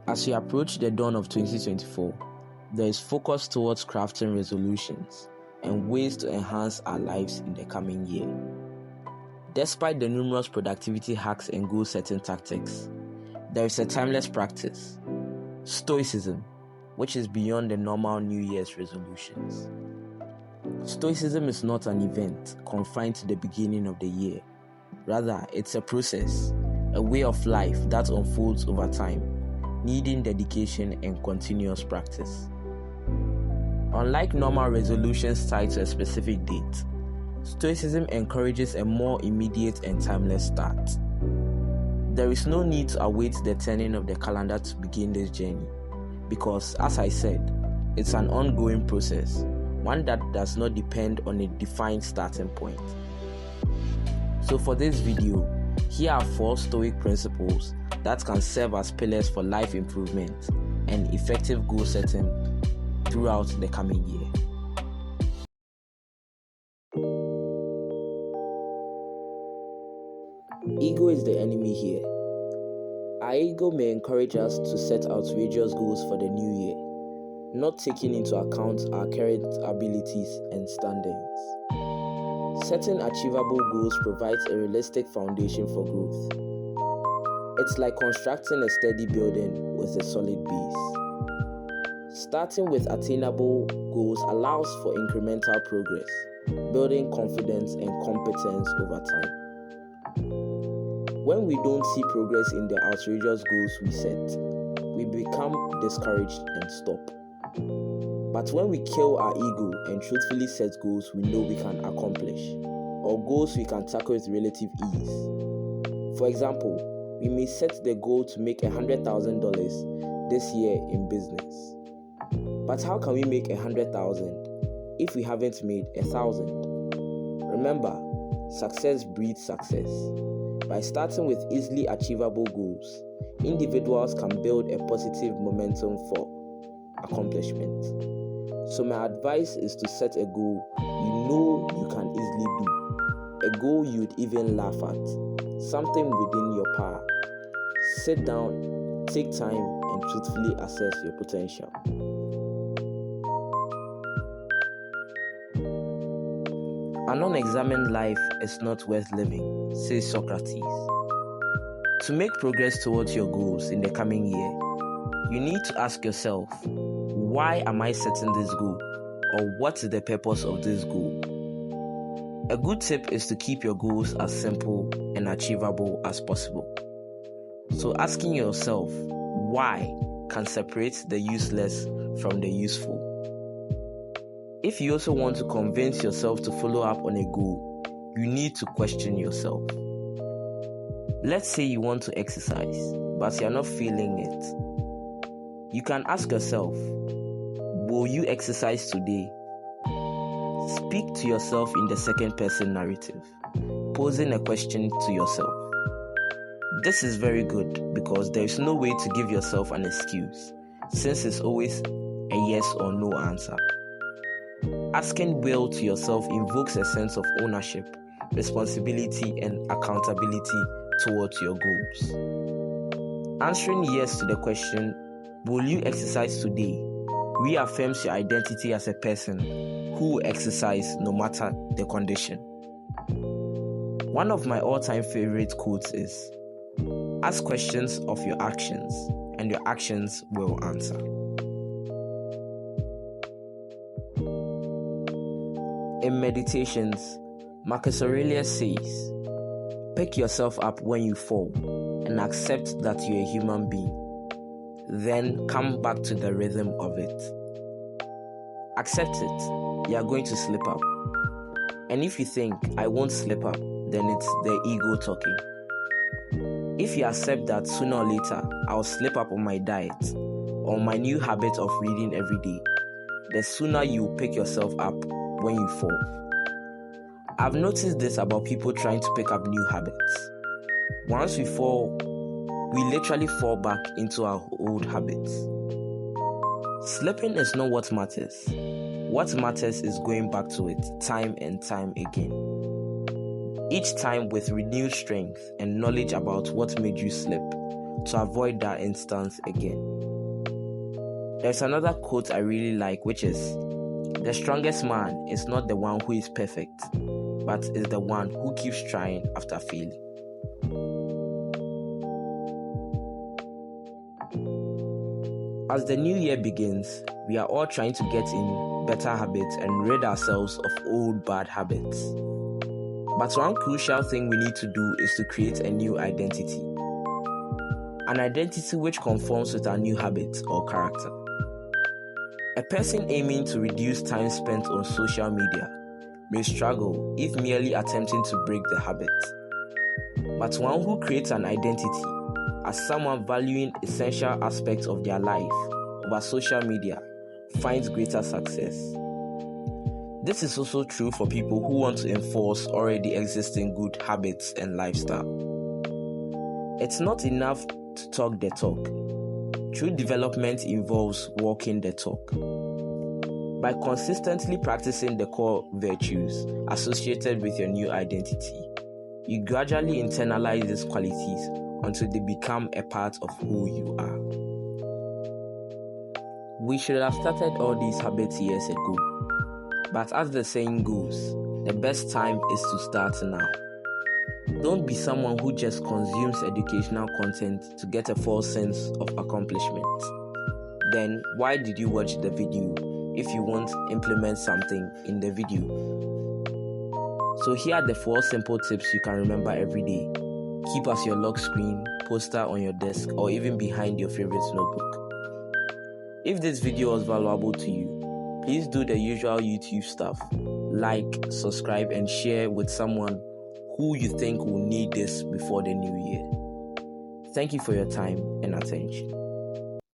As we approach the dawn of 2024, there is focus towards crafting resolutions and ways to enhance our lives in the coming year. Despite the numerous productivity hacks and goal-setting tactics, there is a timeless practice, stoicism, which is beyond the normal New Year's resolutions. Stoicism is not an event confined to the beginning of the year. Rather, it's a process, a way of life that unfolds over time, needing dedication and continuous practice. Unlike normal resolutions tied to a specific date, Stoicism encourages a more immediate and timeless start. There is no need to await the turning of the calendar to begin this journey, because, as I said, it's an ongoing process, one that does not depend on a defined starting point. So for this video, here are 4 Stoic principles that can serve as pillars for life improvement and effective goal setting throughout the coming year. Ego is the enemy here. Our ego may encourage us to set outrageous goals for the new year, not taking into account our current abilities and standings. Setting achievable goals provides a realistic foundation for growth. It's like constructing a steady building with a solid base. Starting with attainable goals allows for incremental progress, building confidence and competence over time. When we don't see progress in the outrageous goals we set, we become discouraged and stop. But when we kill our ego and truthfully set goals we know we can accomplish, or goals we can tackle with relative ease. For example, we may set the goal to make $100,000 this year in business. But how can we make $100,000 if we haven't made $1,000? Remember, success breeds success. By starting with easily achievable goals, individuals can build a positive momentum for accomplishment. So my advice is to set a goal you know you can easily do, a goal you'd even laugh at, something within your power. Sit down, take time, and truthfully assess your potential. An unexamined life is not worth living, says Socrates. To make progress towards your goals in the coming year, you need to ask yourself, why am I setting this goal? Or what is the purpose of this goal? A good tip is to keep your goals as simple and achievable as possible. So asking yourself, why, can separate the useless from the useful. If you also want to convince yourself to follow up on a goal, you need to question yourself. Let's say you want to exercise, but you're not feeling it. You can ask yourself, will you exercise today? Speak to yourself in the second person narrative, posing a question to yourself. This is very good because there is no way to give yourself an excuse, since it's always a yes or no answer. Asking will to yourself invokes a sense of ownership, responsibility, and accountability towards your goals. Answering yes to the question, will you exercise today, reaffirms your identity as a person who will exercise no matter the condition. One of my all-time favorite quotes is, ask questions of your actions, and your actions will answer. In Meditations, Marcus Aurelius says, pick yourself up when you fall and accept that you're a human being. Then come back to the rhythm of it. Accept it. You're going to slip up. And if you think, I won't slip up, then it's the ego talking. If you accept that sooner or later, I'll slip up on my diet or my new habit of reading every day, the sooner you pick yourself up when you fall. I've noticed this about people trying to pick up new habits. Once we fall, we literally fall back into our old habits. Slipping is not what matters. What matters is going back to it time and time again. Each time with renewed strength and knowledge about what made you slip to avoid that instance again. There's another quote I really like, which is, "The strongest man is not the one who is perfect, but is the one who keeps trying after failing." As the new year begins, we are all trying to get in better habits and rid ourselves of old bad habits. But one crucial thing we need to do is to create a new identity. An identity which conforms with our new habits or character. A person aiming to reduce time spent on social media may struggle if merely attempting to break the habit. But one who creates an identity as someone valuing essential aspects of their life over social media finds greater success. This is also true for people who want to enforce already existing good habits and lifestyle. It's not enough to talk the talk. True development involves walking the talk. By consistently practicing the core virtues associated with your new identity, you gradually internalize these qualities until they become a part of who you are. We should have started all these habits years ago, but as the saying goes, the best time is to start now. Don't be someone who just consumes educational content to get a false sense of accomplishment. Then why did you watch the video if you won't implement something in the video? So here are the 4 simple tips you can remember every day. Keep as your lock screen, poster on your desk, or even behind your favorite notebook. If this video was valuable to you, please do the usual YouTube stuff. Like, subscribe, and share with someone who you think will need this before the new year. Thank you for your time and attention.